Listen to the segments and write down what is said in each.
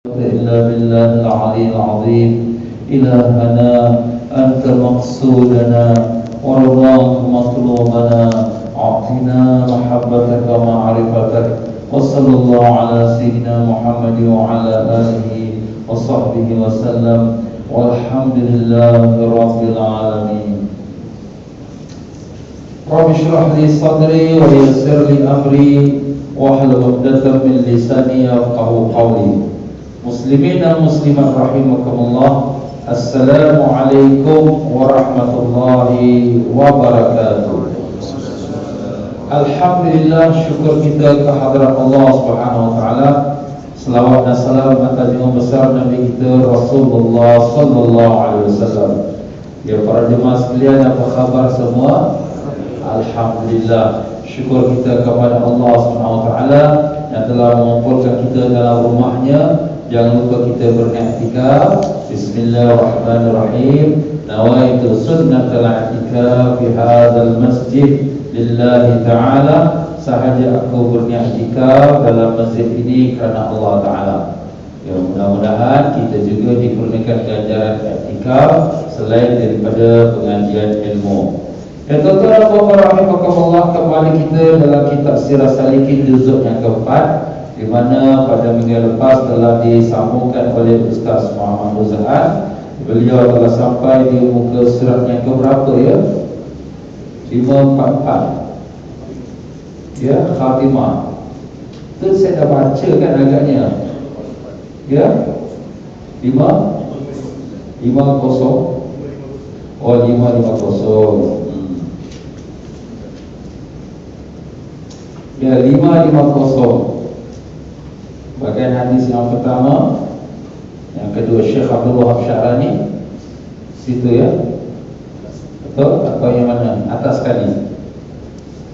إلا بالله العلي العظيم. إلهنا أنت مقصودنا ورضاك مطلوبنا، أعطنا محبتك ومعرفتك. وصلى الله على سيدنا محمد وعلى آله وصحبه وسلم، والحمد لله رب العالمين. رب اشرح لي صدري ويسر لي أمري واحلل عقدة من لساني يفقهوا قولي. Muslimin dan muslimat rahimakumullah, Assalamualaikum warahmatullahi wabarakatuh. Alhamdulillah, syukur kita kehadirat Allah Subhanahu wa taala. Selawat dan salam atas junjungan besar Nabi kita Rasulullah sallallahu alaihi wasallam. Ya para jemaah sekalian, apa khabar semua? Alhamdulillah, syukur kita kepada Allah Subhanahu wa taala yang telah mengumpulkan kita dalam rumahnya. Jangan lupa kita beriktikaf. Bismillahirrahmanirrahim. Nawaitu sunnatal i'tikaf fi hadzal masjid lillahi ta'ala. Sahaja aku beriktikaf dalam masjid ini kerana Allah Ta'ala. Ya, mudah-mudahan kita juga dikurniakan ganjaran i'tikaf selain daripada pengajian ilmu. Ya tuan-tuan dan puan-puan rahimakumullah, kembali kita dalam kitab Sirah Salikin juzuk yang keempat, di mana pada minggu lepas telah disambungkan oleh Ustaz Muhammad Muzahad. Beliau telah sampai di muka surat yang keberapa ya? 544. Ya, Khatimah. Itu saya dah baca kan agaknya. Ya? 550. Oh, 550. Ya, 550. Bagian hadis yang pertama, yang kedua Syekh Abdul Wahab Sya'rani. Situ ya. Betul? Atau yang mana? Atas sekali.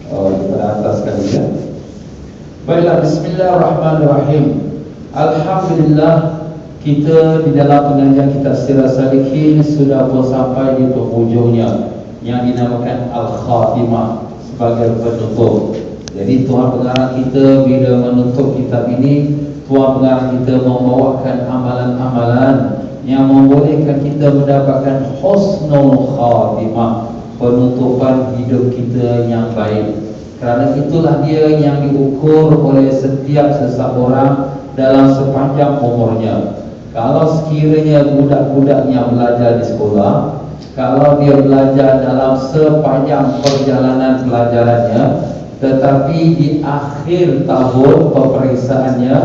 Oh, pada atas sekali ya. Baiklah, bismillahirrahmanirrahim. Alhamdulillah, kita di dalam pengajian kitab Sirah Salikin sudah pun sampai di penghujungnya, yang dinamakan Al-Khatimah sebagai penutup. Jadi Tuhan pengarang kita bila menutup kitab ini, Tuhan pengarang kita membawakan amalan-amalan yang membolehkan kita mendapatkan husnul khatimah, penutupan hidup kita yang baik. Kerana itulah dia yang diukur oleh setiap seseorang dalam sepanjang umurnya. Kalau sekiranya budak-budaknya belajar di sekolah, kalau dia belajar dalam sepanjang perjalanan pelajarannya, tetapi di akhir tahun pemeriksaannya,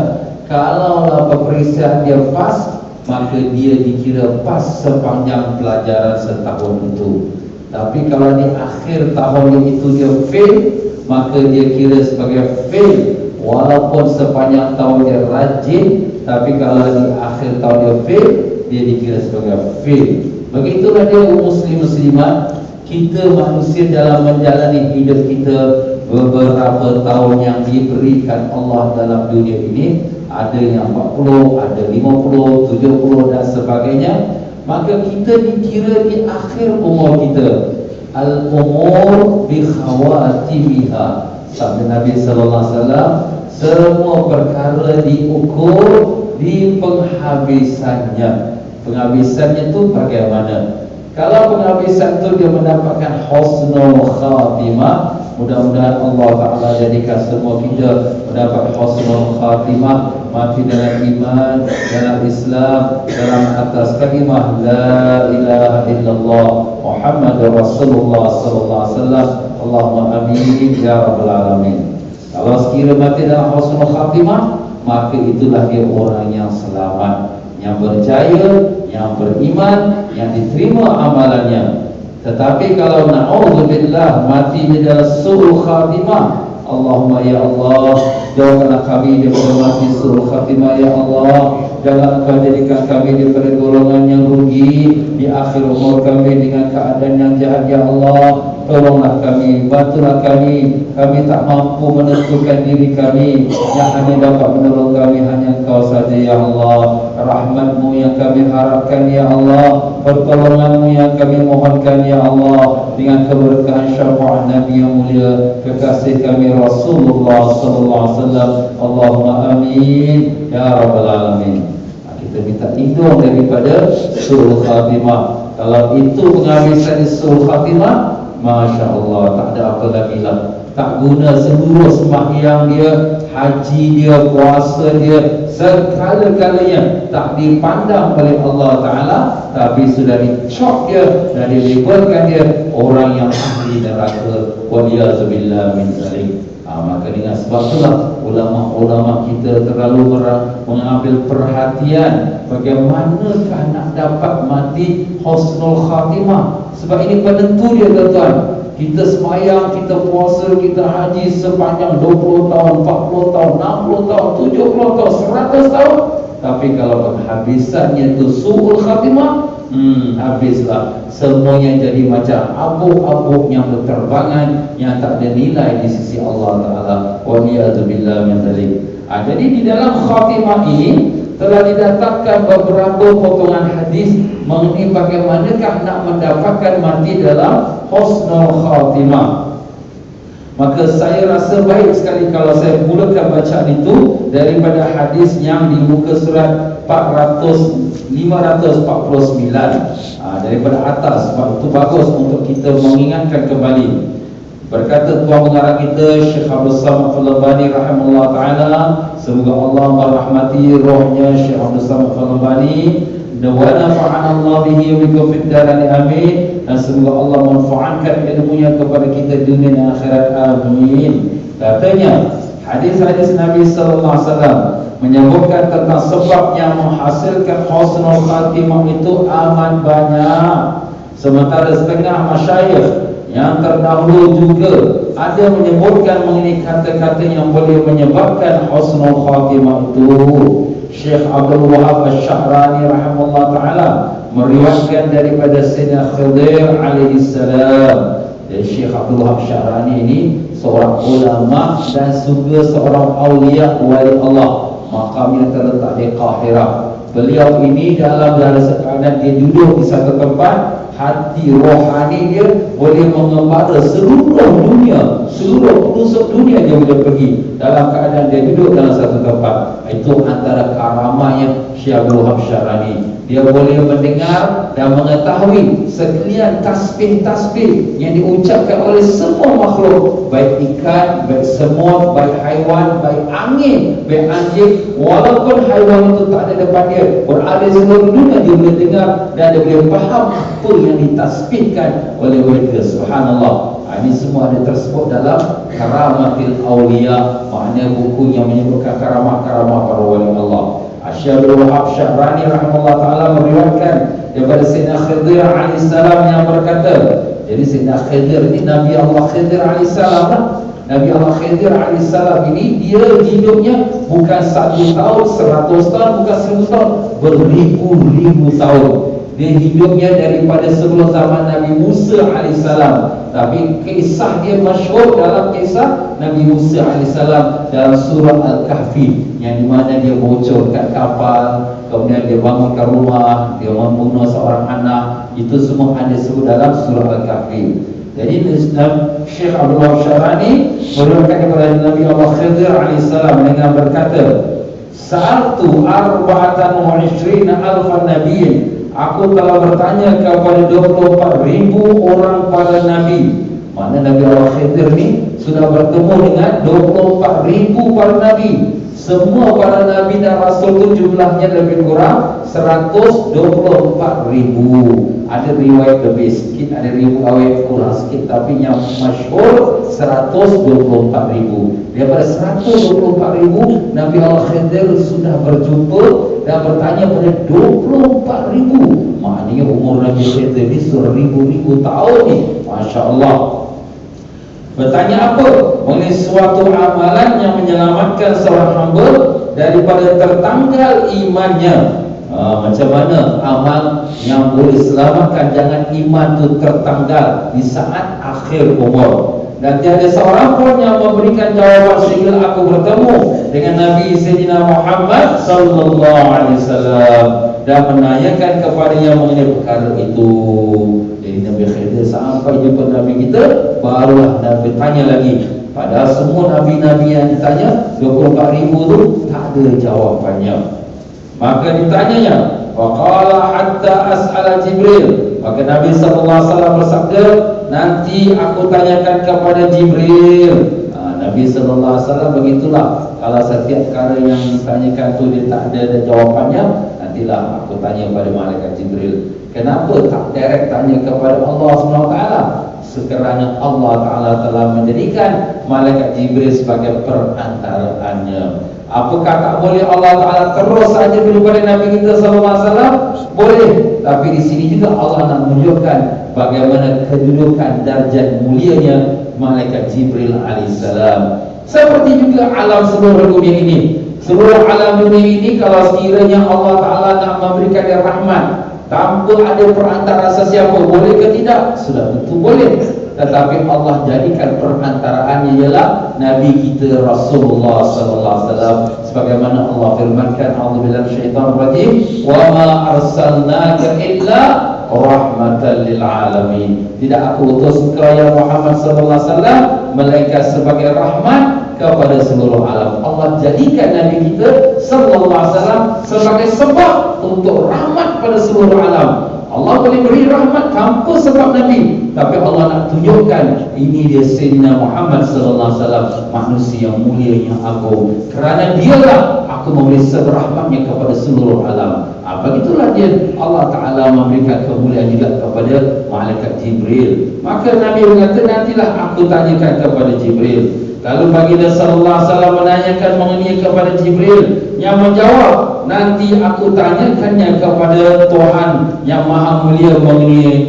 kalaulah peperiksaan dia pas, maka dia dikira pas sepanjang pelajaran setahun itu. Tapi kalau di akhir tahun itu dia fail, maka dia kira sebagai fail. Walaupun sepanjang tahun dia rajin, tapi kalau di akhir tahun dia fail, dia dikira sebagai fail. Begitulah dia muslim-muslimat. Kita manusia dalam menjalani hidup kita, beberapa tahun yang diberikan Allah dalam dunia ini, ada yang 40, ada 50, 70 dan sebagainya. Maka kita dikira di akhir umur kita. Al-umur bi khawatimiha. Sabda Nabi sallallahu alaihi wasallam, semua perkara diukur di penghabisannya. Penghabisannya itu bagaimana? Kalau penghabisan itu dia mendapatkan husnul khatimah, mudah-mudahan Allah Ta'ala jadikan semua kita mendapat husnul khatimah, mati dalam iman, dalam Islam, dalam atas kalimah la ilaha illallah Muhammadur Rasulullah sallallahu alaihi wasallam. Allahumma amin ya rabbal alamin. Kalau sekiranya mati dalam husnul khatimah, maka itulah dia orang yang selamat, yang berjaya, yang beriman, yang diterima amalannya. Tetapi kalau na'udzubillah mati di dalam su'ul khatimah, Allahumma ya Allah, jauhkanlah kami daripada mati su'ul khatimah ya Allah. Jangan Engkau jadikan kami daripada golongan yang rugi di akhir umur kami dengan keadaan yang jahat ya Allah. Tolonglah kami, bantulah kami. Kami tak mampu menentukan diri kami. Yang hanya dapat menolong kami hanya Engkau saja ya Allah. Rahmat-Mu yang kami harapkan ya Allah, pertolongan-Mu yang kami mohonkan ya Allah, dengan keberkahan syafaat Nabi yang mulia, kekasih kami Rasulullah sallallahu alaihi wasallam. Allahumma amin ya rabbal alamin. kita minta lindung daripada su'ul khatimah. Kalau itu penghabisan su'ul khatimah, Masya Allah, tak ada apa lagi lah. Tak guna seluruh sembahyang dia, haji dia, puasa dia, segala-galanya tak dipandang oleh Allah Ta'ala, tapi sudah dicop dia dan dilabelkan dia orang yang ahli neraka. Waliyazubillah min zalik. Maka dengan sebab itulah ulama-ulama kita terlalu mengambil perhatian bagaimanakah nak dapat mati husnul khatimah. Sebab ini penentu dia, tuan-tuan. Kita semayang, kita puasa, kita haji sepanjang 20 tahun, 40 tahun, 60 tahun, 70 tahun, 100 tahun, tapi kalau penghabisannya itu su'ul khatimah, habislah. Semuanya jadi macam abuk-abuk yang berterbangan, yang tak ada nilai di sisi Allah Ta'ala. Waliyazubillah min dzalik. Jadi di dalam khatimah ini telah didatangkan beberapa potongan hadis mengenai bagaimanakah nak mendapatkan mati dalam husnul khatimah. Maka saya rasa baik sekali kalau saya mulakan bacaan itu daripada hadis yang di muka surat 549 daripada atas. Sebab itu bagus untuk kita mengingatkan kembali. Berkata tuan pengarang kita Syekh Abdul Samad Al-Albani rahimahullah ta'ala, semoga Allah merahmati rohnya Syekh Abdul Samad Al-Albani, wa nafa'ana Allah bihi wa bikum fid darain, amin. Dan semoga Allah manfaatkan ilmunya kepada kita dunia dan akhirat, amin. Katanya hadis-hadis Nabi sallallahu alaihi wasallam menyebutkan tentang sebab yang menghasilkan husnul khatimah itu amat banyak. Sementara setengah masyayikh yang terdahulu juga ada menyebutkan mengenai kata-kata yang boleh menyebabkan husnul khatimah itu. Syekh Abdul Wahab Asy-Sya'rani rahimahullah ta'ala meriwayatkan daripada Sayyidina Khidir alaihi salam. Dan Syekh Abdul Wahab Asy-Sya'rani ini seorang ulama dan juga seorang awliya wali Allah. Makamnya terletak di Qahirah. Beliau ini dalam keadaan dia duduk di satu tempat, hati rohani dia boleh mengembara seluruh dunia, seluruh pelosok dunia dia boleh pergi dalam keadaan dia duduk dalam satu tempat. Itu antara karamahnya Syekh Abdul Wahab Asy-Sya'rani. Dia boleh mendengar dan mengetahui sekalian tasbih-tasbih yang diucapkan oleh semua makhluk, baik ikan, baik semut, baik haiwan, baik angin, baik anjing. Walaupun haiwan itu tak ada depan dia, berada di seluruh dunia, dia boleh dengar dan dia boleh faham apa yang ditasbihkan oleh mereka. Subhanallah. Ini semua ada tersebut dalam Karamatil Awliya, maknanya buku yang menyebutkan karamah-karamah para wali Allah. Syekh Abdul Wahab Asy-Sya'rani rahimahullah ta'ala meriwayatkan daripada Sayyidina Khidir alaihissalam yang berkata, jadi Sayyidina Khidir ini Nabi Allah Khidir alaihissalam lah. Nabi Allah Khidir alaihissalam ini dia hidupnya bukan 1 tahun, 100 tahun, bukan 1000 tahun, beribu-ribu tahun. Dia hidupnya daripada sebelum zaman Nabi Musa alaihissalam. Tapi kisah dia masyhur dalam kisah Nabi Musa alaihissalam dalam surah Al-Kahfi, yang di mana dia bocorkan kapal, kemudian dia bangunkan rumah, dia membunuh seorang anak. Itu semua ada sebut dalam surah Al-Kahfi. Jadi Syekh Abdul Wahab Asy-Sya'rani meriwayatkan kepada Nabi Allah Khidir alaihissalam dengan berkata, Sa'altu 24,000 nabiyyin, aku telah bertanya kepada 24,000 orang para nabi. Mana Nabi Allah Khidir ni sudah bertemu dengan 24,000 para nabi. Semua para nabi dan rasul itu jumlahnya lebih kurang 124,000. Ada riwayat lebih sikit, ada riwayat kurang sikit, tapi yang masyhur 124,000. Daripada 124,000, Nabi Allah Khidir sudah berjumpa dan bertanya pada 24,000. Maknanya umur Nabi Khidir ni 1000 tahun ni. Masya Allah. Bertanya apa? Mengenai suatu amalan yang menyelamatkan seorang hamba daripada tertanggal imannya. Macam mana amal yang boleh selamatkan jangan iman itu tertanggal di saat akhir umur. Dan tiada seorang pun yang memberikan jawapan sehingga aku bertemu dengan Nabi Sayyidina Muhammad sallallahu alaihi wasallam dan menanyakan kepadanya mengenai perkara itu. Jadi Nabi Khidir sampai jumpa Nabi kita, barulah Nabi tanya lagi. Padahal semua Nabi-Nabi yang ditanya 24,000 itu tak ada jawapannya. Maka ditanyanya, faqala hatta as'ala Jibril. Maka Nabi SAW bersabda, nanti aku tanyakan kepada Jibril. Nabi SAW begitulah. Kalau setiap perkara yang ditanyakan tu dia tak ada jawapannya, nantilah aku tanya pada malaikat Jibril. Kenapa tak direct tanya kepada Allah SWT? Sekerana Allah Ta'ala telah menjadikan malaikat Jibril sebagai perantaraannya. Apakah tak boleh Allah Ta'ala terus saja daripada Nabi kita SAW? Boleh. Tapi di sini juga Allah nak menunjukkan bagaimana kedudukan darjat mulianya malaikat Jibril alaihissalam. Seperti juga alam seluruh dunia ini. Seluruh alam dunia ini, kalau sekiranya Allah Ta'ala nak memberikan dia rahmat tanpa ada perantara sesiapa, boleh ke tidak? Sudah tentu boleh. Tetapi Allah jadikan perantaraannya ialah Nabi kita Rasulullah sallallahu alaihi wasallam, sebagaimana Allah firmankan, a'udzubillahi minasyaitonir rajim, wa ma arsalnaka illa rahmatan lil alamin. Tidak aku utus engkau ya Muhammad sallallahu alaihi wasallam melainkan sebagai rahmat kepada seluruh alam. Allah jadikan Nabi kita sallallahu alaihi wasallam sebagai sebab untuk rahmat pada seluruh alam. Allah boleh beri rahmat tanpa sebab Nabi, tapi Allah nak tunjukkan ini dia Sayyidina Muhammad sallallahu alaihi wasallam, manusia yang mulia, yang agung. Kerana dialah aku memberi rahmatnya kepada seluruh alam. Begitulah dia, Allah Ta'ala memberikan kemuliaan juga kepada malaikat Jibril. Maka Nabi berkata, nantilah aku tanyakan kepada Jibril. Lalu baginda sallallahu alaihi wasallam menanyakan mengenai kepada Jibril, yang menjawab, nanti aku tanyakannya kepada Tuhan yang maha mulia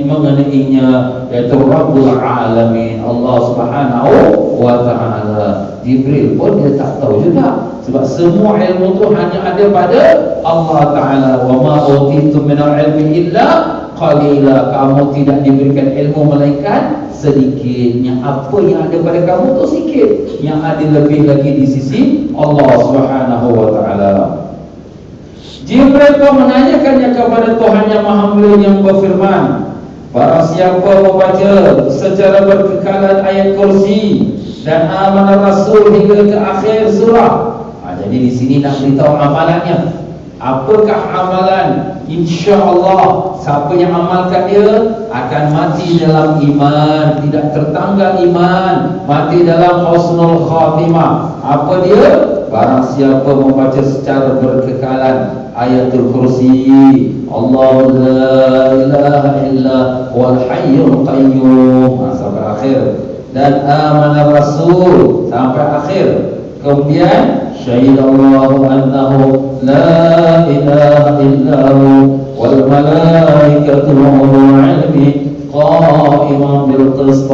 mengenainya, yaitu Rabbul Alamin, Allah Subhanahu wa Ta'ala. Jibril pun dia tak tahu juga, sebab semua ilmu tu hanya ada pada Allah Ta'ala. Wa ma utitu minal ilmi illa qalila. Kamu tidak diberikan ilmu melainkan sedikit. Yang apa yang ada pada kamu tu sikit, yang ada lebih lagi di sisi Allah Subhanahu wa Ta'ala. Jibril pun menanyakannya kepada Tuhan yang maha mulia yang berfirman, barang siapa membaca secara berkekalan ayat kursi dan amanah Rasul hingga ke akhir surah. Jadi di sini nak beritahu amalannya. Apakah amalan? InsyaAllah siapa yang amalkan dia akan mati dalam iman, tidak tertanggal iman, mati dalam husnul khatimah. Apa dia? Barang siapa membaca secara berkekalan ayatul kursi, Allahu la ilaha illa wal hayyul qayyum, sampai akhir, dan amanah Rasul sampai akhir. Kemudian syahidallahu annahu la ilaha illahu wal malaikatu wa ulul ilmi qa'iman bil qist,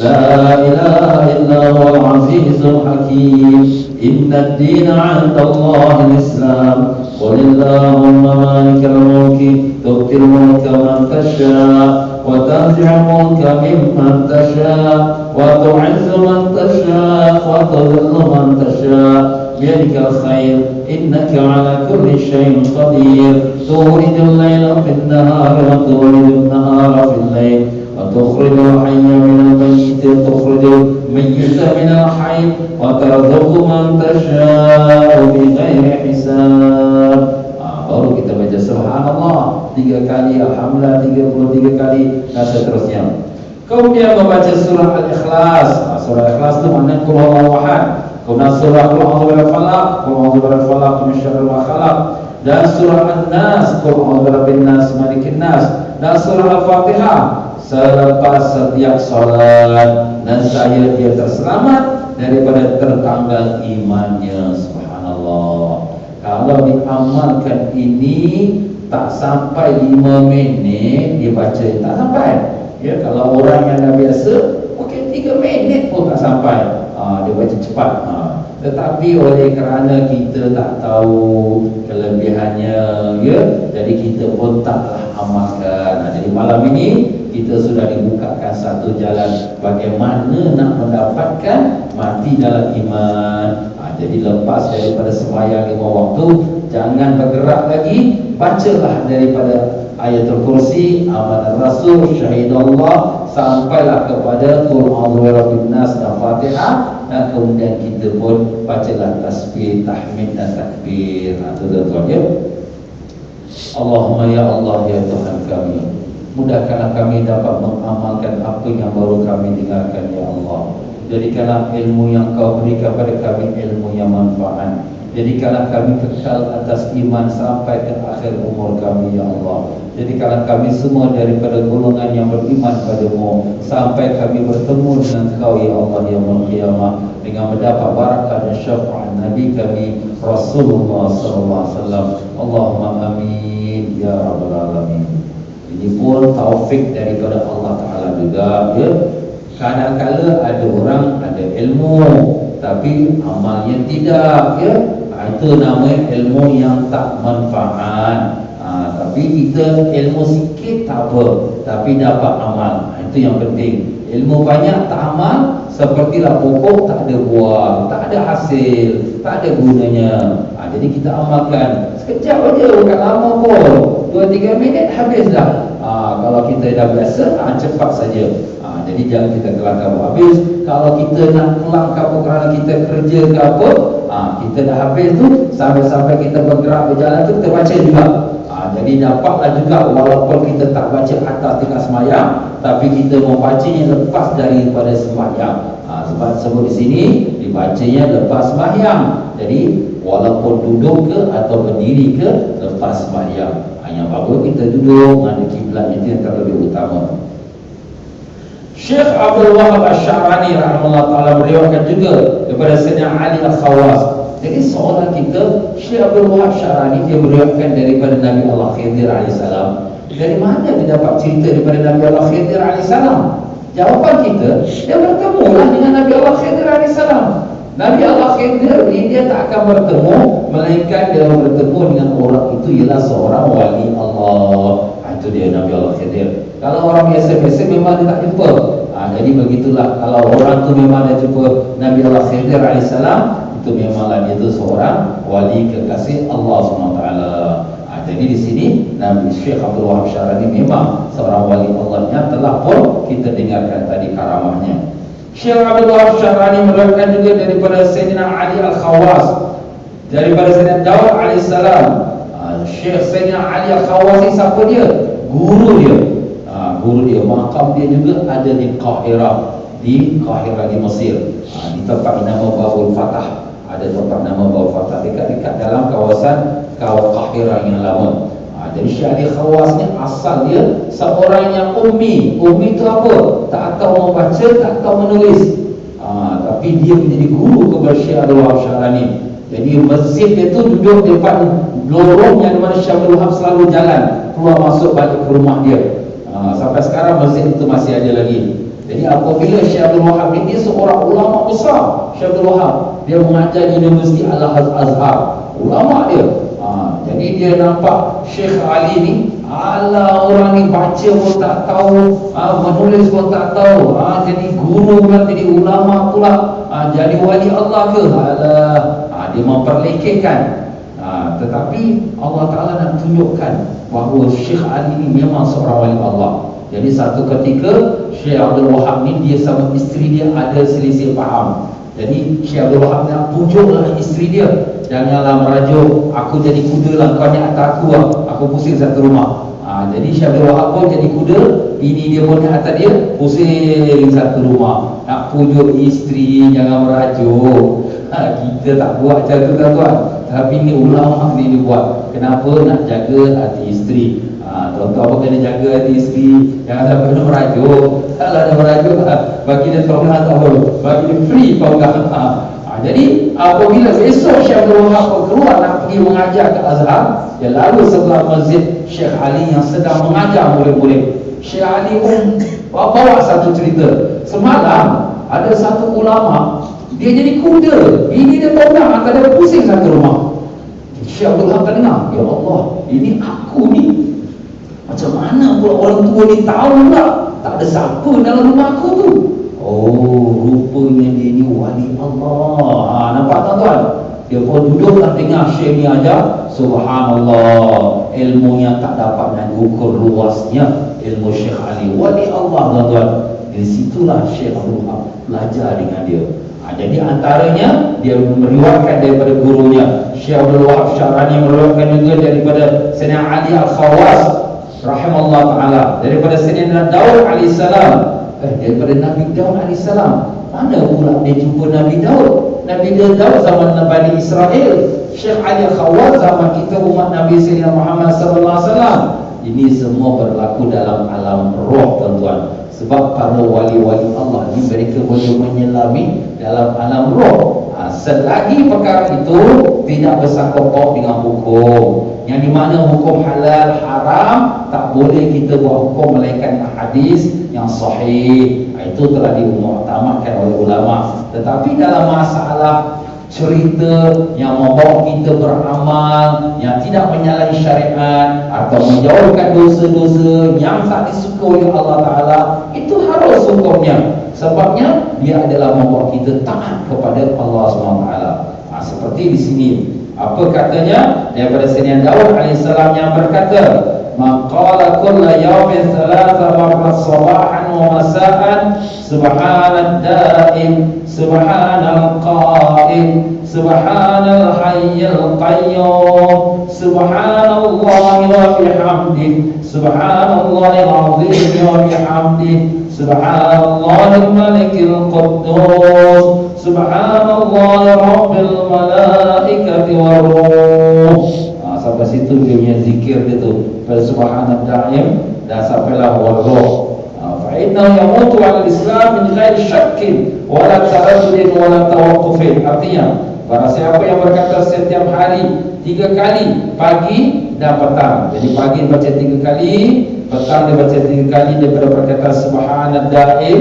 la ilaha illahu wal azizul hakim, inna ad-dina 'inda Allahil Islam, qul illahumma malikal mulki tu'til mulka man tasha' wa tanzi'ul mulka mimman tasha' wa tu'izzu man tasha' wa tudhillu man tasha' biyadika al-khair, innaka 'ala kulli shay'in qadir, tulijul layla fin nahari wa tulijul nahara fil layl, wa tukhrijul hayya minal mayyiti wa tukhrijul mayyita minal hayy, wa tarzuqu man tasha'u bighairi hisab. Baru kita baca subhanallah 3 kali, alhamdulillah 33 kali, dan seterusnya. Kemudian membaca surah Al-Ikhlas. Surah Al-Ikhlas itu maknanya qul huwallahu ahad. Kemudian surah qul a'udzu birabbil falaq, qul a'udzu birabbil falaq min syarri ma khalaq, dan surah An-Nas, qul a'udzu birabbin nas malikin nas, dan surah Al-Fatihah selepas setiap salat, dan saya dia terselamat daripada tertanggal imannya. Subhanallah. Kalau diamalkan ini tak sampai 5 minit dia baca, tak sampai. Ya, kalau orang yang dah biasa mungkin 3 minit pun tak sampai. Dia baca cepat. Tetapi oleh kerana kita tak tahu kelebihannya, ya, jadi kita pun taklah amalkan. Jadi malam ini kita sudah dibukakan satu jalan bagaimana nak mendapatkan mati dalam iman. Jadi lepas daripada sembahyang 5 waktu, jangan bergerak lagi, bacalah daripada ayatul kursi, amanah Rasul, syahidallah, sampailah kepada qul a'udzu birabbin nas dan Fatihah, dan kemudian kita pun bacalah tasbih, tahmid dan takbir. Itu tuan-tuan ya. Allahumma ya Allah ya Tuhan kami, mudahkanlah kami dapat mengamalkan apa yang baru kami dengarkan ya Allah. Jadikanlah ilmu yang kau berikan kepada kami ilmu yang manfaat. Jadikanlah kami kekal atas iman sampai ke akhir umur kami ya Allah. Jadikanlah kami semua daripada golongan yang beriman padamu sampai kami bertemu dengan kau ya Allah yaumul qiyamah, dengan mendapat barakah dan syafaat Nabi kami Rasulullah sallallahu alaihi wasallam. Allahumma amin ya rabbal alamin. Ini pun taufik daripada Allah Taala juga ya. Kadang-kadang ada orang ada ilmu tapi amalnya tidak ya. Itu namanya ilmu yang tak manfaat. Tapi kita ilmu sikit tak apa, tapi dapat amal. Itu yang penting. Ilmu banyak tak amal, sepertilah pokok tak ada buah, tak ada hasil, tak ada gunanya. Jadi kita amalkan sekejap aja, bukan lama pun, 2-3 minit habis dah. Kalau kita dah biasa, cepat saja. Jadi jangan kita kelang kabut habis. Kalau kita nak kelang kabut kerana kita kerja ke apa, kita dah habis tu, sampai-sampai kita bergerak berjalan tu kita baca juga. Jadi dapatlah juga walaupun kita tak baca atas tengah semayang, tapi kita membacanya lepas daripada sembahyang. Sebab sebut di sini dibacanya lepas sembahyang. Jadi walaupun duduk ke atau berdiri ke lepas sembahyang. Yang bagus kita duduk menghadap kiblat, itu yang terlebih utama. Syekh Abdul Wahab Asy-Sya'rani rahimahullah ta'ala meriwayatkan juga daripada Sayyidina Ali Al-Khawas. Jadi seorang kita, Syekh Abdul Wahab Asy-Sya'rani, dia meriwayatkan daripada Nabi Allah Khidir alaihissalam. Dari mana dia dapat cerita daripada Nabi Allah Khidir alaihissalam? Jawapan kita, dia bertemulah dengan Nabi Allah Khidir alaihissalam. Nabi Allah Khidir ini dia tak akan bertemu, melainkan dia bertemu dengan orang itu ialah seorang wali Allah. Itu dia Nabi Allah Khidir. Kalau orang biasa-biasa memang dia tak jumpa. Jadi begitulah, kalau orang tu memang dia jumpa Nabi Allah Khidir alaihissalam, itu memanglah dia tu seorang wali kekasih Allah SWT. Jadi di sini Nabi Syekh Abdul Wahab Asy-Sya'rani memang seorang wali Allah yang telah pun kita dengarkan tadi karamahnya. Syekh Abdul Wahab Asy-Sya'rani meriwayatkan juga daripada Sayyidina Ali Al-Khawas, daripada Sayyidina Daud alaihissalam. Syekh Sayyidina Ali Al-Khawas ni siapa dia? Guru dia. Guru dia, makam dia juga ada di Qahirah, di Mesir. Di tempat nama Babul Fatah. Ada tempat nama Babul Fatah dekat-dekat dalam kawasan Qahirah yang lama. Jadi Syekh Ali Khawas ni asal dia seorang yang ummi. Ummi itu apa? Tak tahu membaca, tak tahu menulis. Tapi dia menjadi guru kepada Syekh Abdul Wahab Asy-Sya'rani. Jadi masjid dia tu duduk depan lorong yang mana Syekh Abdul Wahab selalu jalan keluar masuk balik ke rumah dia. Sampai sekarang masjid itu masih ada lagi. Jadi apabila Syekh Abdul Wahab ini, dia seorang ulama besar. Syekh Abdul Wahab, dia mengajar di Universiti Al-Azhar. Ulama dia. Jadi dia nampak Syekh Ali ni, ala orang ni baca pun tak tahu, menulis pun tak tahu, jadi guru pula, jadi ulama pula, jadi wali Allah ke? Alah, dia memperlekehkan. Tetapi Allah Ta'ala nak tunjukkan bahawa Syekh Ali ni memang seorang wali Allah. Jadi satu ketika Syekh Abdul Wahab ni, dia sama isteri dia ada selisih faham. Jadi Syekh Abdul Wahab nak pujuklah isteri dia, janganlah merajuk, aku jadi kuda lah, kau ni atas aku pusing satu rumah. Jadi Syekh Abdul Wahab pun jadi kuda, ini dia pun atas dia, pusing satu rumah. Nak pujuk isteri, jangan merajuk. Kita tak buat macam tu tuan-tuan, tapi ni ulama ni buat. Kenapa? Nak jaga hati isteri. Tuan-tuan apa kena jaga hati isteri, jangan sampai kena merajuk. Kalau ada merajuk, bagi dia tolong tahu, bagi dia free program. Jadi apabila besok Syekh Abdul Wahab keluar nak pergi mengajar ke Azhar, dia lalu sebelah masjid Syekh Ali yang sedang mengajar murid-murid. Syekh Ali pun bawa satu cerita. Semalam ada satu ulama, dia jadi kuda, ini dia tolong akan dia pusing satu rumah. Syekh Abdul Wahab dengar, ya Allah, ini aku ni, macam mana pula orang tua ni tahu tak? Tak ada siapa dalam rumah aku tu. Oh, rupanya dia ni wali Allah. Nampak tuan-tuan? Dia pun duduklah tengah Syekh ni ajar. Subhanallah, ilmu yang tak dapat nak ukur luasnya ilmu Syekh Ali, wali Allah tuan-tuan. Dari situlah Syekh Abdul Wahab belajar dengan dia. Jadi antaranya dia meriwayatkan daripada gurunya Syekh Abdul Wahab Syarani, meriwayatkan juga daripada Sayyidina Ali Al-Khawas rahimahullah ta'ala, daripada Sayyidina Daud alaihissalam, daripada Nabi Daud alaihissalam. Mana pula dia jumpa Nabi Daud? Nabi Daud zaman Bani Israel, Syekh Ali Al-Khawas zaman kita umat Nabi Sayyidina Muhammad sallallahu alaihi wasallam. Ini semua berlaku dalam alam roh, tuan-tuan. Sebab para wali-wali Allah ni mereka boleh menyelami dalam alam roh. Selagi perkara itu tidak bersangkut dengan hukum, yang di mana hukum halal haram tak boleh kita buat hukum melainkan hadis yang sahih, itu telah dimuatamadkan oleh ulama. Tetapi dalam masalah cerita yang membawa kita beramal yang tidak menyalahi syariat atau menjauhkan dosa-dosa yang tak disuka oleh Allah Ta'ala, itu harus hukumnya. Sebabnya dia adalah membawa kita taat kepada Allah SWT. Seperti di sini, apa katanya daripada Sayyidina Daud alaihissalam yang berkata, maqala kulla yawmin thalatha marrat sabahan wa masa'an subhanal daim subhanal qa'im subhanal hayyul qayyum subhanallahi wa bihamdihi subhanallahil azim wa bihamdihi subhanallahil malikil quddus subhanallahi rabbil malaikati waruh. Sampai situ dia punya zikir dia tu, subhanal daim dan sampailah waruh. Fa'innahu yamutu ala al-islam min ghairi syakkin wala taraddudin wala tawaqqufin. Artinya, barang siapa yang berkata setiap hari 3 kali, pagi dan petang. Jadi pagi dia baca 3 kali, petang dia baca 3 kali daripada perkataan subhanal daim,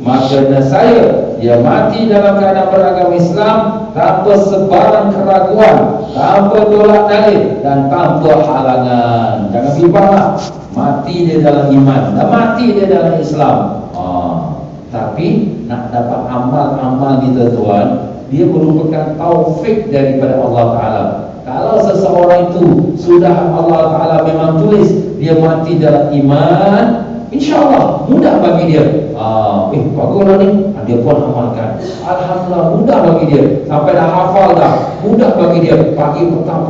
maka saya dia mati dalam keadaan beragama Islam tanpa sebarang keraguan, tanpa tolak dalil dan tanpa halangan. Jangan bimbanglah, mati dia dalam iman dan mati dia dalam Islam. Tapi nak dapat amal-amal ni tuan-tuan, dia merupakan taufik daripada Allah Ta'ala. Kalau seseorang itu sudah Allah Ta'ala memang tulis dia mati dalam iman, InsyaAllah mudah bagi dia. Baguslah ni, dia pun amalkan. Alhamdulillah, mudah bagi dia. Sampai dah hafal dah, mudah bagi dia. Pagi petang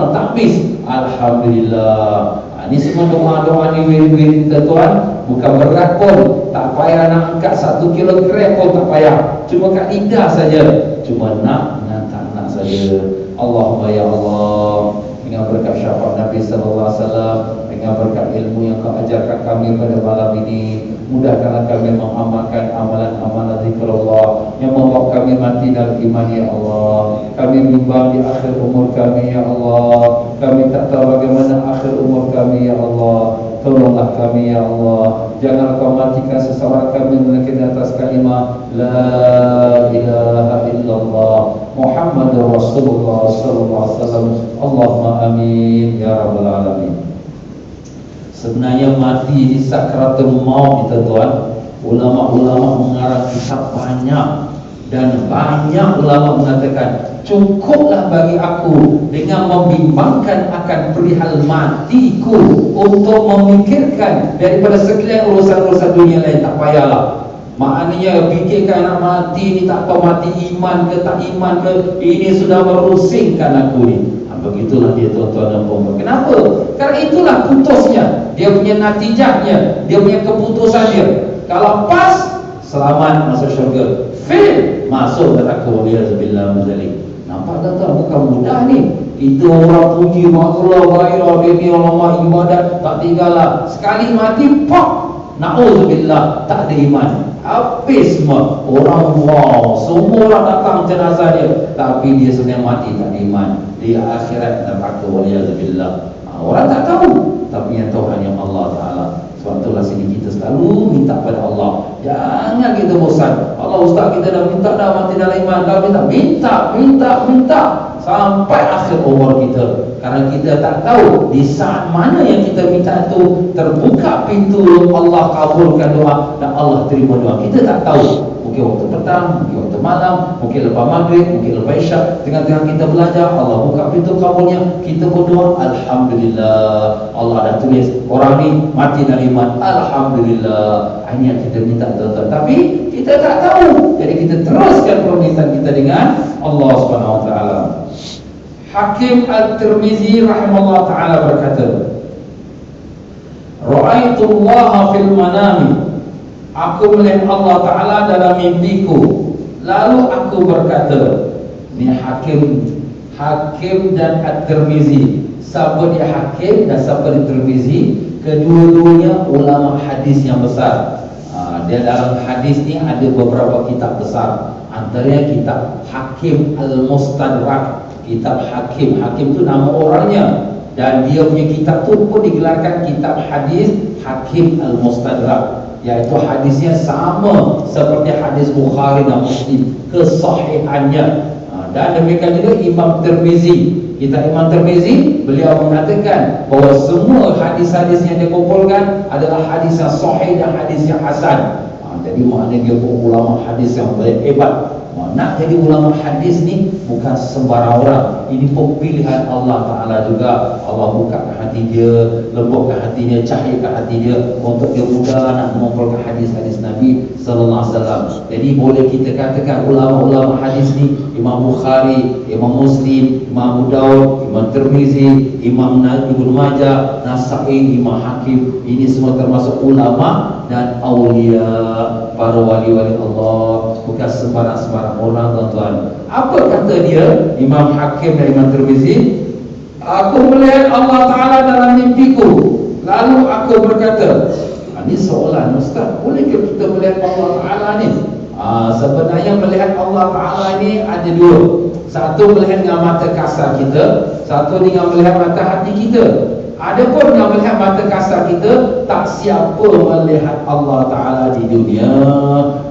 tak habis. Alhamdulillah. Ini semua doa-doa ni wirid-wirid kita tuan, bukan berat pun. Tak payah nak angkat 1 kilogram pun tak payah. Cuma kat lidah saja. Cuma nak tak nak saja. Allahumma ya Allah, dengan berkat syafaat Nabi sallallahu alaihi wasallam, dengan berkat ilmu yang kau ajarkan kami pada malam ini, mudahkanlah kami mengamalkan amalan-amalan zikrullah yang membawa kami mati dalam iman ya Allah. Kami bimbang di akhir umur kami ya Allah. Kami tak tahu bagaimana akhir umur kami ya Allah. Tolonglah kami ya Allah. Jangan kau matikan seseorang kami melainkan di atas kalimah la ilaha illallah Muhammadur Rasulullah sallallahu alaihi wasallam. Allahumma amin ya rabbal alamin. Sebenarnya mati di sakratul maut itu tuan, ulama-ulama mengarang kitab banyak, dan banyak ulama mengatakan cukuplah bagi aku dengan membimbangkan akan perihal matiku untuk memikirkan daripada sekalian urusan-urusan dunia lain. Tak payahlah. Maknanya fikirkan nak mati ni tak tahu mati iman ke tak iman ke, ini sudah merusingkan aku ni. Begitulah dia tuan-tuan dan puan-puan. Kenapa? Karena itulah putusnya, dia punya natijahnya, dia punya keputusannya. Kalau pas, selamat masuk syurga. Fail, masuk neraka. Waliyahzubillah mazalik. Nampak tak tuan? Bukan mudah ni. Itu orang puji Allah, gairah dia ni ulama ibadat, tak tinggallah. Sekali mati, pop, na'udzubillah, tak ada iman. Habis semua. Orang wow, semua orang datang jenazah dia, tapi dia sebenarnya mati tak ada iman. Di akhirat neraka. Waliyahzubillah. Orang tak tahu, tapi yang tahu hanya Allah Ta'ala. Sebab itulah sini kita selalu minta pada Allah. Jangan kita bosan. Allah Ustaz, kita dah minta dah mati dalam iman, dah minta sampai akhir umur kita. Karena kita tak tahu di saat mana yang kita minta itu terbuka pintu, Allah kabulkan doa dan Allah terima doa. Kita tak tahu. Mungkin waktu petang, mungkin waktu tengah malam, mungkin lepas maghrib, mungkin lepas isyak, tengah-tengah kita belajar, Allah buka pintu kabulnya, kita berdoa, Alhamdulillah, Allah dah tulis orang ni mati dalam iman, Alhamdulillah. Ini yang kita minta tuan-tuan. Tapi kita tak tahu, jadi kita teruskan permintaan kita dengan Allah Subhanahu Wa Taala. Hakim Al-Tirmizi rahimahullah taala berkata, Ra'aitullaha fil manami, aku melihat Allah Ta'ala dalam mimpiku. Lalu aku berkata, ini Hakim dan At-Tirmizi. Siapa dia Hakim dan siapa dia Tirmizi? Kedua-duanya ulama hadis yang besar. Dia dalam hadis ni ada beberapa kitab besar. Antaranya kitab Hakim Al-Mustadrak. Kitab Hakim tu nama orangnya. Dan dia punya kitab tu pun digelarkan kitab hadis Hakim Al-Mustadrak, iaitu hadisnya sama seperti hadis Bukhari dan Muslim, kesahihannya. Dan demikian juga Imam Tirmizi, kitab Imam Tirmizi, beliau mengatakan bahawa semua hadis-hadis yang dia kumpulkan adalah hadis yang sahih dan hadis yang hasan. Jadi maknanya dia pun ulama hadis yang hebat. Nak jadi ulama hadis ni bukan sembarang orang. Ini pun pilihan Allah Ta'ala juga. Allah buka hati dia, lembutkan hati dia, cahayakan hati dia untuk dia mudah nak mengumpulkan hadis-hadis Nabi Sallallahu Alaihi Wasallam. Jadi boleh kita katakan ulama-ulama hadis ni, Imam Bukhari, Imam Muslim, Imam Abu Daud, Imam Tirmizi, Imam Ibnu Majah, Nasa'i, Imam Hakim, ini semua termasuk ulama dan aulia, para wali-wali Allah, bukan sembarang-sembarang orang, tuan-tuan. Apa kata dia, Imam Hakim dan Imam Tirmizi? Aku melihat Allah Ta'ala dalam mimpiku, lalu aku berkata, ini soalan, Ustaz, bolehkah kita melihat Allah Ta'ala ni? Sebenarnya melihat Allah Ta'ala ni ada dua. Satu melihat dengan mata kasar kita, satu dengan melihat mata hati kita. Adapun dengan melihat mata kasar kita, tak siapa melihat Allah Ta'ala di dunia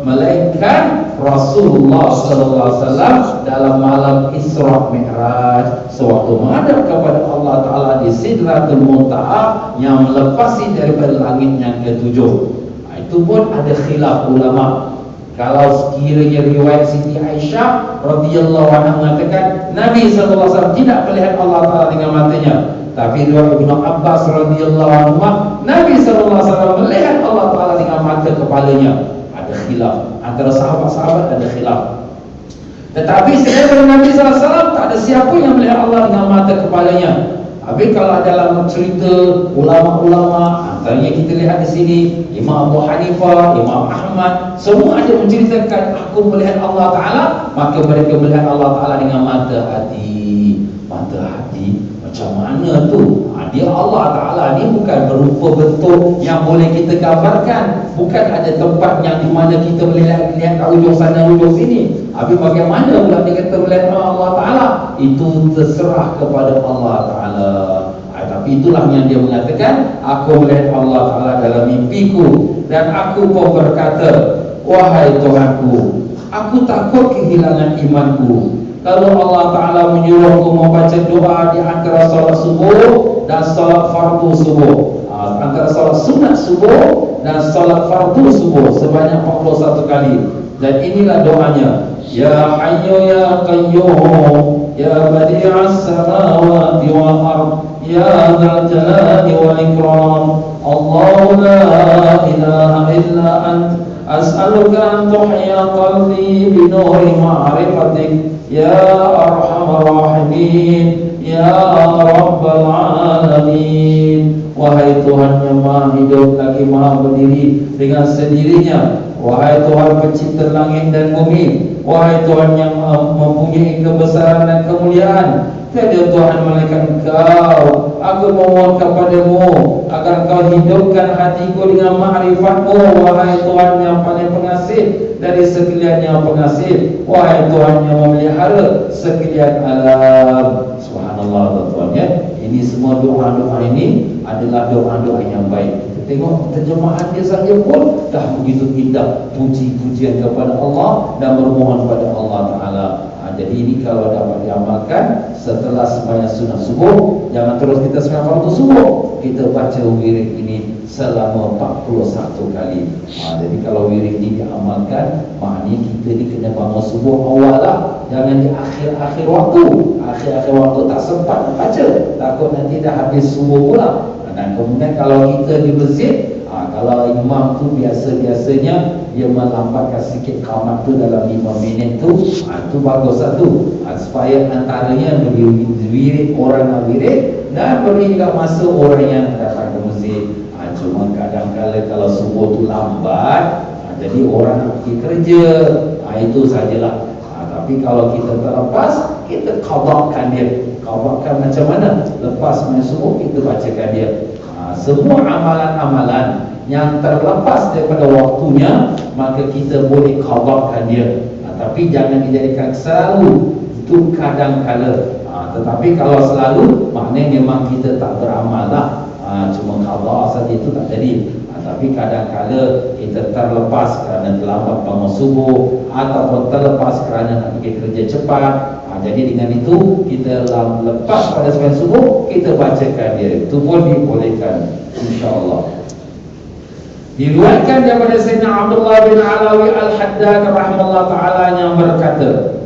melainkan Rasulullah Sallallahu Alaihi Wasallam dalam malam Isra Mi'raj, sewaktu menghadap kepada Allah Ta'ala di Sidratul Muntaha yang melepasi daripada langit yang ketujuh. Itu pun ada khilaf ulama. Kalau sekiranya riwayat Siti Aisyah radhiyallahu anha mengatakan Nabi Sallallahu Alaihi Wasallam tidak melihat Allah Ta'ala dengan matanya, tapi riwayat Ibnu Abbas radhiyallahu anhu, Nabi sallallahu alaihi wasallam melihat Allah Taala dengan mata kepalanya. Ada khilaf antara sahabat-sahabat, ada khilaf. Tetapi selain Nabi sallallahu alaihi wasallam tak ada siapa yang melihat Allah dengan mata kepalanya. Habis kalau dalam cerita ulama-ulama, antaranya kita lihat di sini Imam Abu Hanifah, Imam Ahmad, semua ada menceritakan aku melihat Allah Taala, maka mereka melihat Allah Taala dengan mata hati. Mata hati macam mana tu? Dia Allah Ta'ala ni bukan berupa bentuk yang boleh kita gambarkan. Bukan ada tempat yang di mana kita melihat kat ujung sana, ujung sini. Habis bagaimana pula dia kata melihat Allah Ta'ala? Itu terserah kepada Allah Ta'ala. Tapi itulah yang dia mengatakan, aku melihat Allah Ta'ala dalam mimpiku, dan aku pun berkata, wahai Tuhanku, aku takut kehilangan imanku. Lalu Allah Ta'ala menyuruhku membaca doa di antara salat subuh dan salat fardu subuh, antara salat sunat subuh dan salat fardu subuh sebanyak 41 kali. Dan inilah doanya, Ya Hayyu Ya Qayyum, Ya Badi'as Samawati wal Ard, Ya Dzal Jalali wal Ikram, Allahu la ilaha illa ant, as'aluka an tuhya qalbi bi nuri ma'rifatik, Ya Arhamar Rahimin, Ya Rabbal Alamin. Wahai Tuhan yang maha hidup lagi maha berdiri dengan sendirinya, wahai Tuhan pencipta langit dan bumi, wahai Tuhan yang mempunyai kebesaran dan kemuliaan, tiada Tuhan melainkan Engkau. Aku memohon kepadamu agar Engkau hidupkan hatiku dengan ma'rifatmu, wahai Tuhan yang paling pengasih dari sekalian yang pengasih, wahai Tuhan yang memelihara sekalian alam. Subhanallah, tuan-tuan ya. Ini semua doa-doa ini adalah doa-doa yang baik. Kita tengok terjemahan dia saja pun dah begitu indah, puji-pujian kepada Allah dan bermohon kepada Allah Ta'ala. Jadi ini kalau dapat diamalkan setelah sembahyang sunat subuh, jangan terus kita sembahyang fardu subuh, kita baca wirid ini selama 41 kali. Jadi kalau wirid ini diamalkan, maknanya kita ni kena bangun subuh awal lah, jangan di akhir-akhir waktu. Akhir-akhir waktu tak sempat nak baca, takut nanti dah habis subuh pula. Dan kemudian kalau kita di masjid, kalau imam tu biasanya dia melambatkan sikit qamat tu dalam 5 minit tu, tu bagus satu, supaya antaranya beri wirid orang nak wirid, dan beri juga masa orang yang datang ke masjid. Cuma kadang-kadang kalau subuh tu lambat, jadi orang nak pergi kerja, itu sajalah. Tapi kalau kita terlepas, kita qadakkan dia. Qadakkan macam mana? Lepas main subuh kita bacakan dia. Semua amalan-amalan yang terlepas daripada waktunya, maka kita boleh qadakkan dia. Tapi jangan dijadikan selalu, itu kadang-kala. Tetapi kalau selalu, maknanya memang kita tak beramal lah. Cuma qada saja itu tak jadi. Tapi kadang-kala kita terlepas kerana terlambat bangun subuh, ataupun terlepas kerana nak pergi kerja cepat. Jadi dengan itu kita lepas pada sembahyang subuh, kita bacakan dia. Itu pun dibolehkan, insya-Allah. Diriwayatkan daripada Sayyidina Abdullah bin Alawi Al-Haddad rahimahullah ta'ala yang berkata,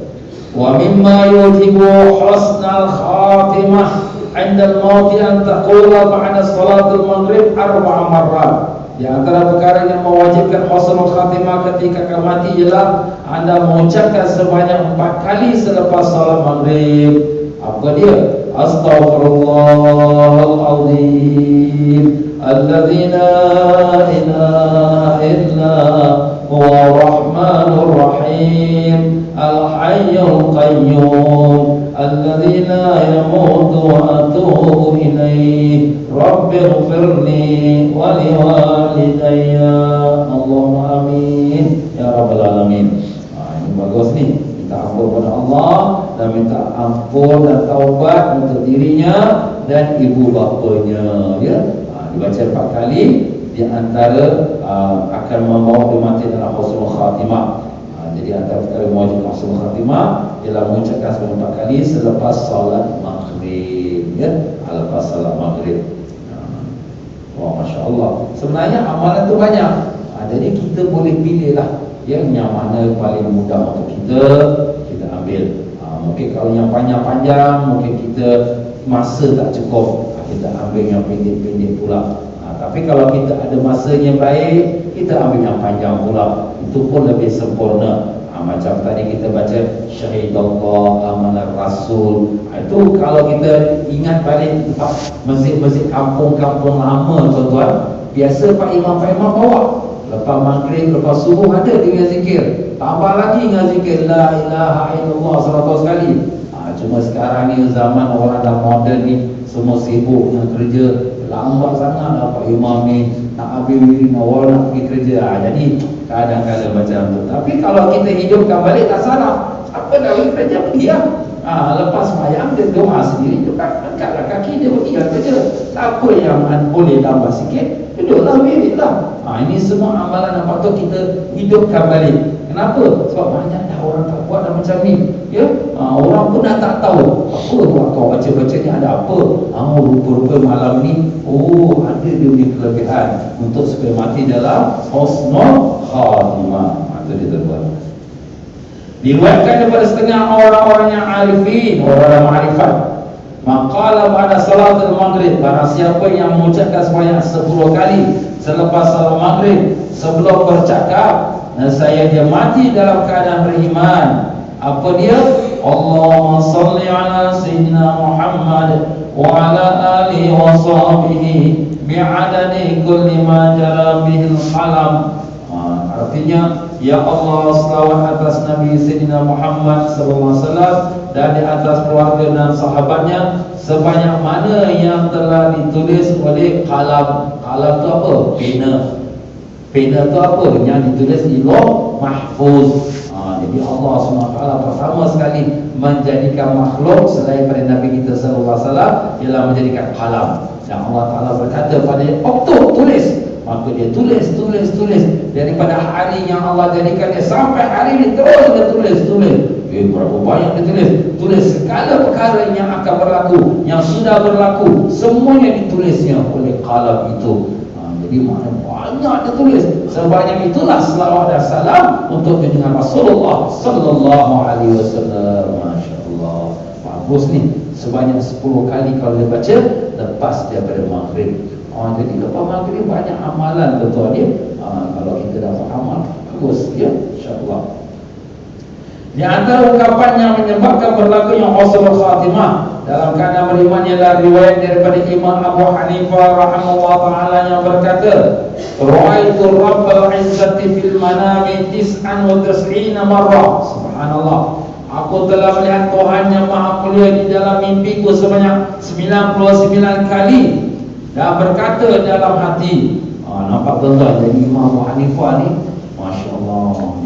wa mimma yujibu husnal khatimah 'inda al-maut an taqula ba'da salatul maghrib 4 marrat. Di antara perkara yang mewajibkan husnul khatimah ketika akan mati ialah anda mengucapkan sebanyak 4 kali selepas salat maghrib. Apa dia? Astaghfirullahal azim alladzi la ilaha illa huwa rahmanur rahim al-hayyul qayyum alladzi la yamutu wa atubu ilaihi rabbighfirli wa liwalidayya Allahumma amin ya rabbal alamin. Ini bagus ni, minta ampun kepada Allah dan minta ampun dan taubat untuk dirinya dan ibu bapanya, ya. Dibaca 4 kali, di antara akan membawa dia mati dalam husnul khatimah. Jadi antara perkara mewajibkan husnul khatimah ialah mengucapkan sebanyak 4 kali selepas salat maghrib, ya, lepas salat maghrib. Wah, Masya Allah. Sebenarnya amalan tu banyak. Jadi kita boleh pilihlah yang mana paling mudah untuk kita ambil. Mungkin kalau yang panjang-panjang, mungkin kita masa tak cukup, kita ambil yang pendek-pendek pula. Tapi kalau kita ada masanya baik, kita ambil yang panjang pula. Itu pun lebih sempurna. Macam tadi kita baca Syahidallah Amanah Rasul. Itu kalau kita ingat balik masjid-masjid kampung-kampung lama, tuan-tuan, biasa Pak Imam bawa lepas maghrib, lepas subuh ada dengan zikir, tambah lagi dengan zikir La ilaha illallah 100 kali. Cuma sekarang ni zaman orang dah moden ni, semua sibuk dengan kerja, lambat sangat lah Pak Imam ni nak habis wirid awal nak pergi kerja. Jadi kadang-kadang macam tu. Tapi kalau kita hidupkan balik tak salah. Apa nak pergi kerja, pergi lah. Lepas sembahyang dia doa sendiri, angkatlah kaki dia pergi kerja. Tak apa yang boleh tambah sikit, duduklah wirid lah. Ini semua amalan yang patut kita hidupkan balik. Kenapa? Sebab banyak dah orang tak buat dah macam ni, ya. Orang pun dah tak tahu apa buat kau baca-baca ni ada apa. Rupa-rupa malam ni, ada dia punya kelebihan untuk supaya mati dalam husnul khatimah. Itu dia terbuat. Diriwayatkan daripada setengah orang-orang yang arifin, orang-orang ma'rifat, maqala pada salatul maghrib, barang siapa yang mengucapkan sebanyak 10 kali selepas salat maghrib sebelum bercakap, saya dia mati dalam keadaan beriman. Apa dia? Allahumma salli ala sayyidina Muhammad wa ala alihi wa sahbihi bi'adadi kulli ma jara bihil qalam. Artinya, ya Allah, selawat atas Nabi Sayyidina Muhammad SAW dan di atas keluarga dan sahabatnya sebanyak mana yang telah ditulis oleh qalam. Qalam itu apa? Pena. Pena itu apa? Yang ditulis di Lauh Mahfuz. Jadi Allah SWT pertama sekali menjadikan makhluk selain pada Nabi kita SAW ialah menjadikan qalam. Dan Allah Ta'ala berkata pada Uktub, tulis. Maka dia tulis daripada hari yang Allah jadikan dia sampai hari ini, terus dia tulis. berapa banyak ditulis? Tulis segala perkara yang akan berlaku, yang sudah berlaku, semuanya ditulisnya oleh kalam itu. Jadi mana banyak ditulis. Sebanyak itulah selawat dan salam untuk junjungan Rasulullah sallallahu alaihi wasallam. Masya-Allah. Bagus ni. Sebanyak 10 kali kalau dia baca lepas daripada maghrib. Jadi lepas maghrib banyak amalan tuan-tuan ni. Kalau kita dapat amal bagus ya, insya-Allah. Di antara ungkapan yang menyebabkan berlakunya husnul khatimah dalam keadaan beriman ialah riwayat daripada Imam Abu Hanifah rahimahullah taala yang berkata, "Ra'aitu Rabbal Izzati fil manami 99 marrah." Subhanallah. Aku telah melihat Tuhan yang Maha Mulia di dalam mimpiku sebanyak 99 kali dan berkata dalam hati. Nampak tuan-tuan, jadi Imam Abu Hanifah ni masya-Allah.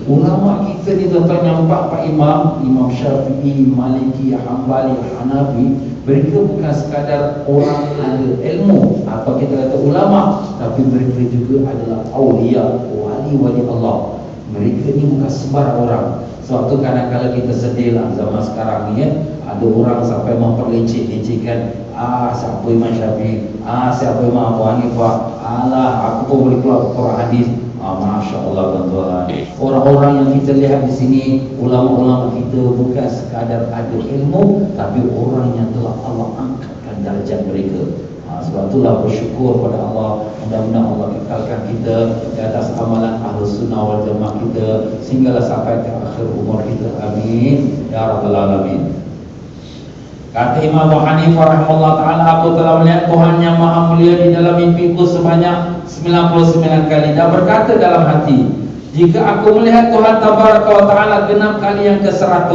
Ulama kita ni tuan-tuan yang empat imam, Imam Syafi'i, Maliki, Hambali, Hanafi, mereka bukan sekadar orang ada ilmu atau kita kata ulama, tapi mereka juga adalah awliya, wali-wali Allah. Mereka ni bukan sembarang orang. Sebab tu kadang-kadang kita sedih lah zaman sekarang ni ya. Ada orang sampai memperleceh-lecehkan, siapa Imam Syafi'i, siapa Imam Abu Hanifah, aku pun boleh keluar Quran hadis. Masya Allah tuan-tuan. Orang-orang yang kita lihat di sini, ulama-ulama kita bukan sekadar ada ilmu, tapi orang yang telah Allah angkatkan darjat mereka. Sebab itulah bersyukur pada Allah. Mudah-mudahan Allah kekalkan kita di atas amalan Ahlus Sunnah wal Jamaah kita sehinggalah sampai ke akhir umur kita. Amin ya rabbal alamin. Kata Imam Abu Hanifah rahimahullah ta'ala, aku telah melihat Tuhan yang Maha Mulia di dalam mimpiku sebanyak 99 kali dan berkata dalam hati, jika aku melihat Tuhan Tabaraka wa ta'ala genap kali yang ke-100,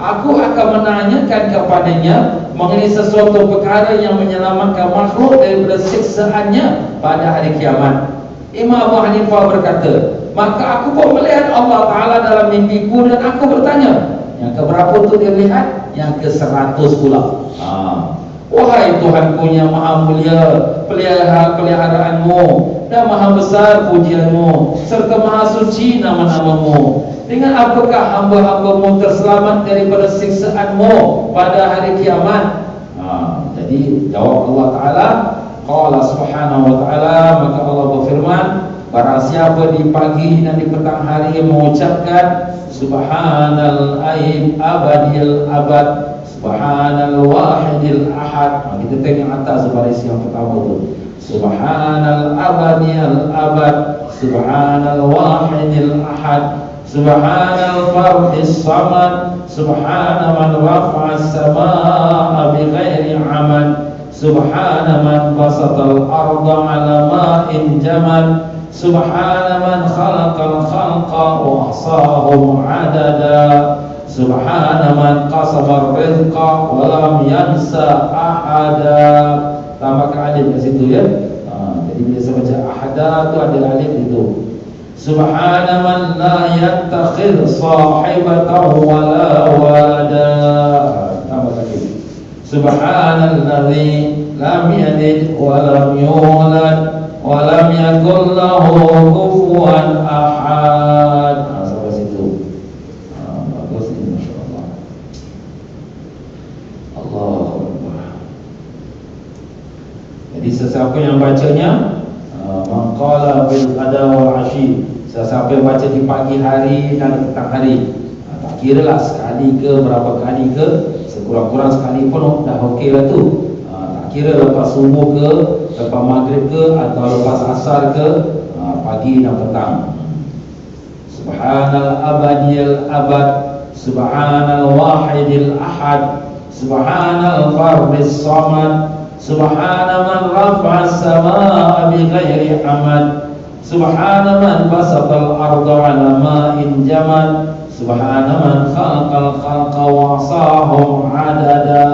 aku akan menanyakan kepadanya mengenai sesuatu perkara yang menyelamatkan makhluk daripada siksaannya pada hari kiamat. Imam Abu Hanifah berkata, maka aku pun melihat Allah Ta'ala dalam mimpiku dan aku bertanya, yang keberapa tu dia lihat? Yang ke-100 pula. Wahai Tuhanku yang Maha Mulia, peliharaanmu dan Maha Besar pujianmu serta Maha Suci nama-namamu. Dengan apakah hamba-hambamu terselamat daripada siksaanmu pada hari kiamat? Jadi jawab Allah Ta'ala, qala subhanahu wa ta'ala, maka Allah berfirman, barang siapa di pagi dan di petang hari mengucapkan Subhanal aib abadil abad, Subhanal wahidil ahad. Kita tengok atas baris yang pertama tu, Subhanal abadil abad, Subhanal wahidil ahad, Subhanal fardis samad, Subhana man rafa'as samaa bighairi amad, Subhana man basatal arda ala ma'in jamad, Subhana man khalaqal khalqa wa ahsahum adada, Subhana man qasama rizqa wa lam yansa ahada. Tambahkan alif di situ ya. Jadi bila saya baca ahada tu ada alif itu. Subhana man la yattakhidh sahibatan wa la walada. Tambahkan alif. Subhanalladzi lam yalid wa lam yulad walam yakul lahu kufuwan ahad. Sampai situ. Bagus ini, masya-Allah. Allahu Akbar. Jadi sesiapa yang bacanya, maqala bil qada wal ashi, sesiapa yang baca di pagi hari dan petang hari, tak kira lah sekali ke berapa kali ke, sekurang-kurang sekali pun dah okey lah tu. Kira lepas subuh ke, lepas maghrib ke, atau lepas asar ke, pagi dan petang. Subhanal abadiyal abad, Subhanal wahidil ahad, Subhanal fardis samad, Subhana man rafa'as samaa bighairi amad, Subhana man basatal arda ala ma'in jamad, Subhana man khalaqal khalqa wa asahum adada,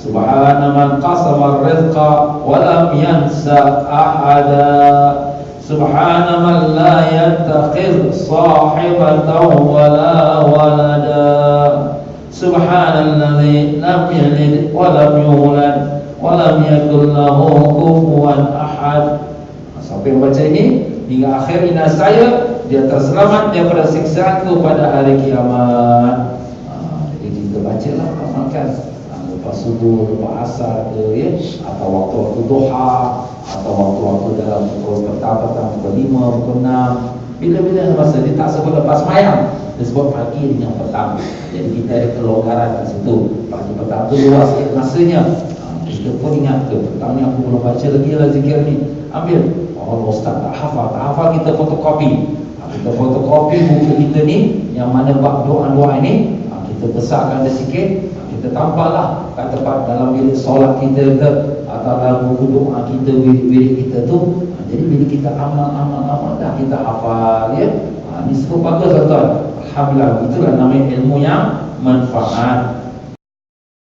Subhana man qasama rizqa wa lam yansa ahada, Subhana man la yattakhidh sahibatan wa la walada, Subhanalladzi lam yalid wa lam yulad wa lam yakul lahu kufuwan ahad. Sampai baca ini hingga akhir ina saya dia terselamat daripada siksaan-Ku pada hari kiamat. Jadi kita bacalah, amalkan lepas subuh, lepas asar ke, ya, atau waktu-waktu duha, atau waktu-waktu dalam pukul petang, pukul 5, pukul 6. Bila-bila masa dia tak sebut lepas semayang, dia sebut pagi dengan petang. Jadi kita ada kelonggaran di situ. Pagi petang tu luas sikit masanya. Kita pun ingat ke, petang ni aku belum baca lagi lah zikir ni. Ambil. Oh, ustaz tak hafal kita fotokopi. Kita fotokopi buku kita ni, yang mana bab doa-doa ini, kita besarkan dia sikit, kita tampaklah kat tempat dalam bilik solat kita ke, atau dalam buku doa kita, bilik kita tu. Jadi bila kita amal dah kita hafal, ya. Ini semua bagus tuan-tuan. Alhamdulillah, itulah namanya ilmu yang manfaat.